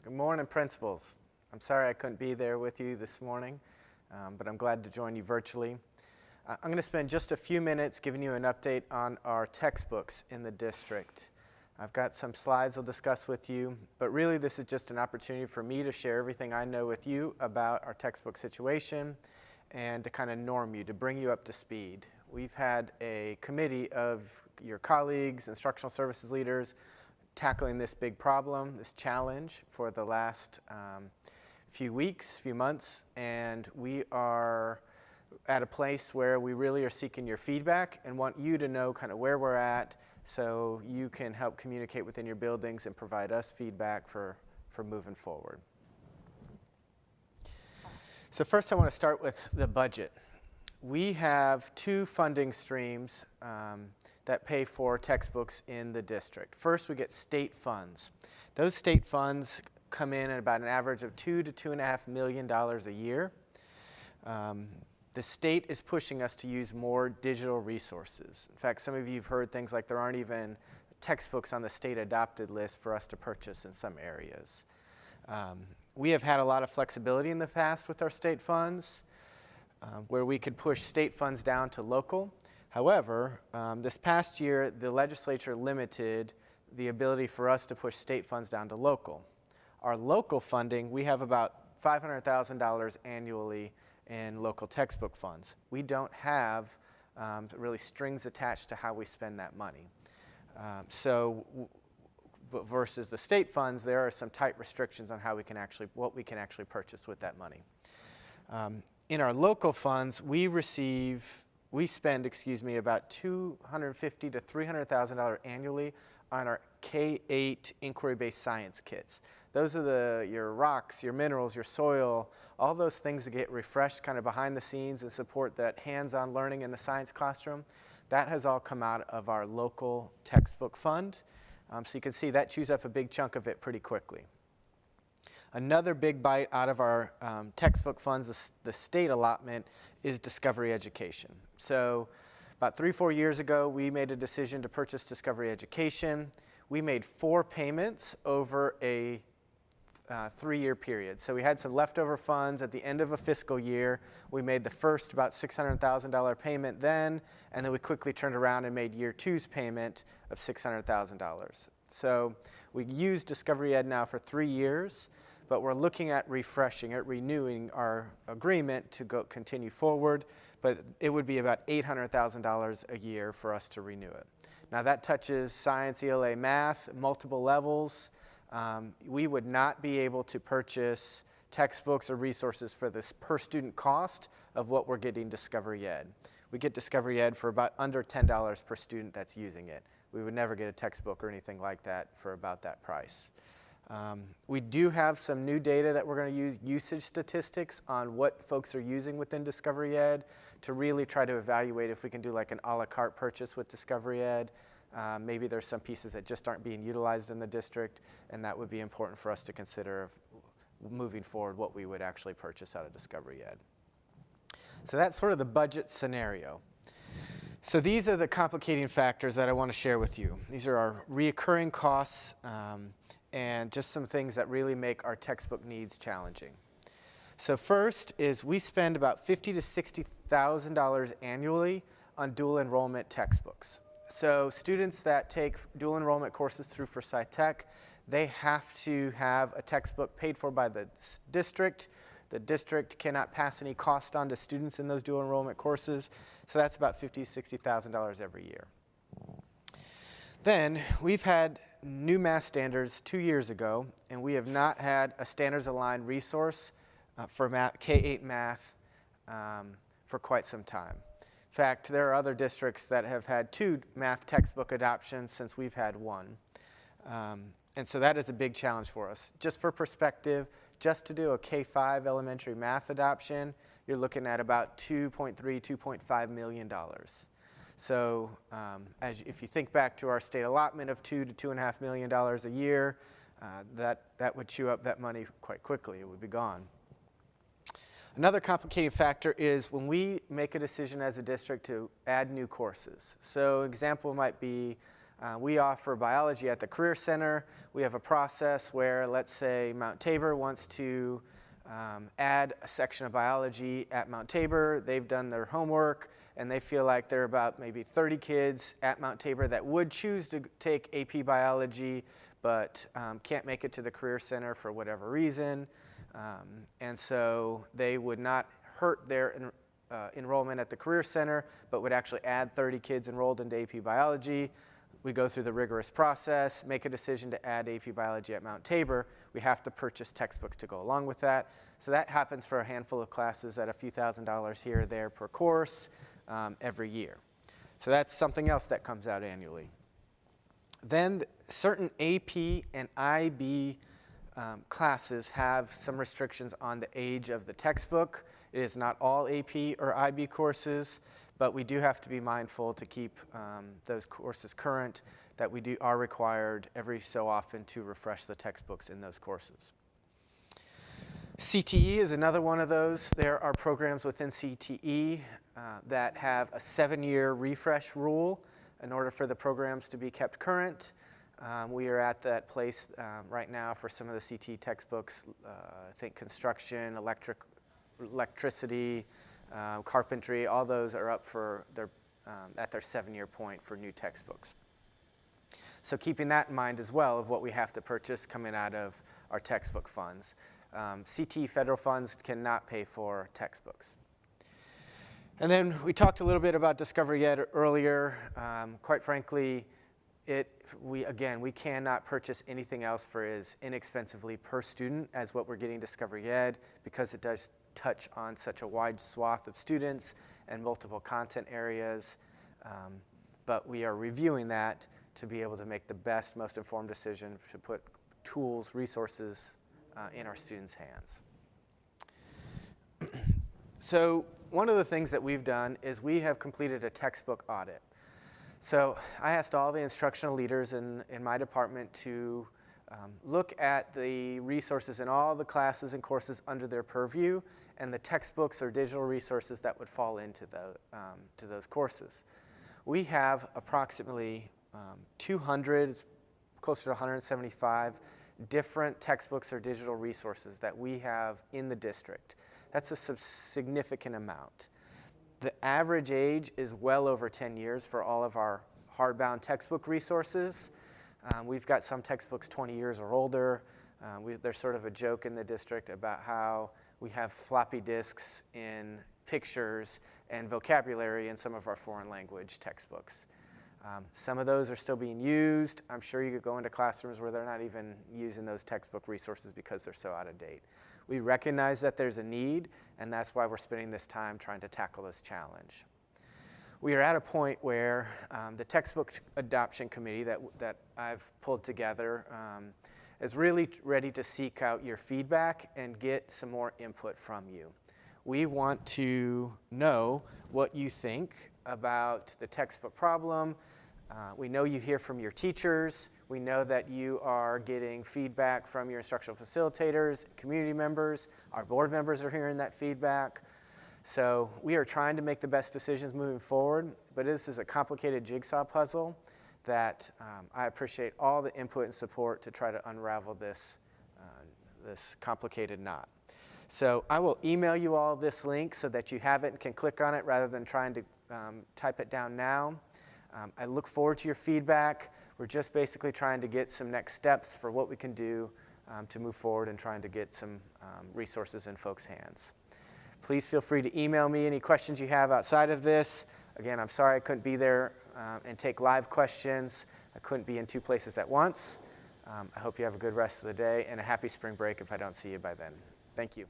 Good morning, principals. I'm sorry I couldn't be there with you this morning, but I'm glad to join you virtually. I'm going to spend just a few minutes giving you an update on our textbooks in the district. I've got some slides I'll discuss with you, but really this is just an opportunity for me to share everything I know with you about our textbook situation and to kind of norm you, to bring you up to speed. We've had a committee of your colleagues, instructional services leaders, tackling this big problem, this challenge for the last few weeks, few months, and we are at a place where we really are seeking your feedback and want you to know kind of where we're at so you can help communicate within your buildings and provide us feedback for moving forward. So first I want to start with the budget. We have two funding streams that pay for textbooks in the district. First, we get state funds. Those state funds come in at about an average of $2 to $2.5 million a year. The state is pushing us to use more digital resources. In fact, some of you have heard things like there aren't even textbooks on the state adopted list for us to purchase in some areas. We have had a lot of flexibility in the past with our state funds, where we could push state funds down to local. However, this past year, the legislature limited the ability for us to push state funds down to local. Our local funding, we have about $500,000 annually in local textbook funds. We don't have really strings attached to how we spend that money. Versus the state funds, there are some tight restrictions on how we can what we can actually purchase with that money. In our local funds, we spend about $250,000 to $300,000 annually on our K-8 inquiry-based science kits. Those are your rocks, your minerals, your soil, all those things that get refreshed kind of behind the scenes and support that hands-on learning in the science classroom. That has all come out of our local textbook fund. So you can see that chews up a big chunk of it pretty quickly. Another big bite out of our textbook funds, the state allotment, is Discovery Education. So about 3-4 years ago, we made a decision to purchase Discovery Education. We made 4 payments over a 3-year period. So we had some leftover funds at the end of a fiscal year. We made the first about $600,000 payment then, and then we quickly turned around and made year 2's payment of $600,000. So we used Discovery Ed now for 3 years, but we're looking at refreshing it, renewing our agreement to continue forward, but it would be about $800,000 a year for us to renew it. Now that touches science, ELA, math, multiple levels. We would not be able to purchase textbooks or resources for this per student cost of what we're getting Discovery Ed. We get Discovery Ed for about under $10 per student that's using it. We would never get a textbook or anything like that for about that price. We do have some new data that we're going to use, usage statistics on what folks are using within Discovery Ed to really try to evaluate if we can do like an a la carte purchase with Discovery Ed. Maybe there's some pieces that just aren't being utilized in the district, and that would be important for us to consider moving forward what we would actually purchase out of Discovery Ed. So that's sort of the budget scenario. So these are the complicating factors that I want to share with you. These are our reoccurring costs and just some things that really make our textbook needs challenging. So first is we spend about $50,000 to $60,000 annually on dual enrollment textbooks. So students that take dual enrollment courses through Forsyth Tech, they have to have a textbook paid for by the district. The district cannot pass any cost on to students in those dual enrollment courses. So that's about $50,000 to $60,000 every year. Then we've had new math standards 2 years ago, and we have not had a standards aligned resource for K-8 math for quite some time. In fact, there are other districts that have had 2 math textbook adoptions since we've had 1. And so that is a big challenge for us. Just for perspective, just to do a K-5 elementary math adoption, you're looking at about $2.3, $2.5 million. So if you think back to our state allotment of $2 to $2.5 million a year, that would chew up that money quite quickly. It would be gone. Another complicating factor is when we make a decision as a district to add new courses. So an example might be We offer biology at the Career Center. We have a process where, let's say, Mount Tabor wants to add a section of biology at Mount Tabor. They've done their homework, and they feel like there are about maybe 30 kids at Mount Tabor that would choose to take AP biology, but can't make it to the Career Center for whatever reason. And so they would not hurt their enrollment at the Career Center, but would actually add 30 kids enrolled into AP biology. We go through the rigorous process, make a decision to add AP biology at Mount Tabor. We have to purchase textbooks to go along with that. So that happens for a handful of classes at a few $1,000s here or there per course every year. So that's something else that comes out annually. Then certain AP and IB classes have some restrictions on the age of the textbook. It is not all AP or IB courses, but we do have to be mindful to keep those courses current, that we are required every so often to refresh the textbooks in those courses. CTE is another one of those. There are programs within CTE that have a 7-year refresh rule in order for the programs to be kept current. We are at that place right now for some of the CTE textbooks. I think construction, electricity, carpentry, all those are up for at their 7-year point for new textbooks. So keeping that in mind as well of what we have to purchase coming out of our textbook funds. CTE federal funds cannot pay for textbooks. And then we talked a little bit about Discovery Ed earlier. Quite frankly, we cannot purchase anything else for as inexpensively per student as what we're getting Discovery Ed, because it does touch on such a wide swath of students and multiple content areas. But we are reviewing that to be able to make the best, most informed decision to put tools, resources in our students' hands. So one of the things that we've done is we have completed a textbook audit. So I asked all the instructional leaders in my department to look at the resources in all the classes and courses under their purview and the textbooks or digital resources that would fall into to those courses. We have approximately 200, closer to 175 different textbooks or digital resources that we have in the district. That's a significant amount. The average age is well over 10 years for all of our hardbound textbook resources. We've got some textbooks 20 years or older. There's sort of a joke in the district about how we have floppy disks in pictures and vocabulary in some of our foreign language textbooks. Some of those are still being used. I'm sure you could go into classrooms where they're not even using those textbook resources because they're so out of date. We recognize that there's a need, and that's why we're spending this time trying to tackle this challenge. We are at a point where the textbook adoption committee that I've pulled together is really ready to seek out your feedback and get some more input from you. We want to know what you think about the textbook problem. We know you hear from your teachers. We know that you are getting feedback from your instructional facilitators, community members. Our board members are hearing that feedback. So we are trying to make the best decisions moving forward, but this is a complicated jigsaw puzzle that I appreciate all the input and support to try to unravel this complicated knot. So I will email you all this link so that you have it and can click on it rather than trying to type it down now. I look forward to your feedback. We're just basically trying to get some next steps for what we can do to move forward and trying to get some resources in folks' hands. Please feel free to email me any questions you have outside of this. Again, I'm sorry I couldn't be there and take live questions. I couldn't be in 2 places at once. I hope you have a good rest of the day and a happy spring break if I don't see you by then. Thank you.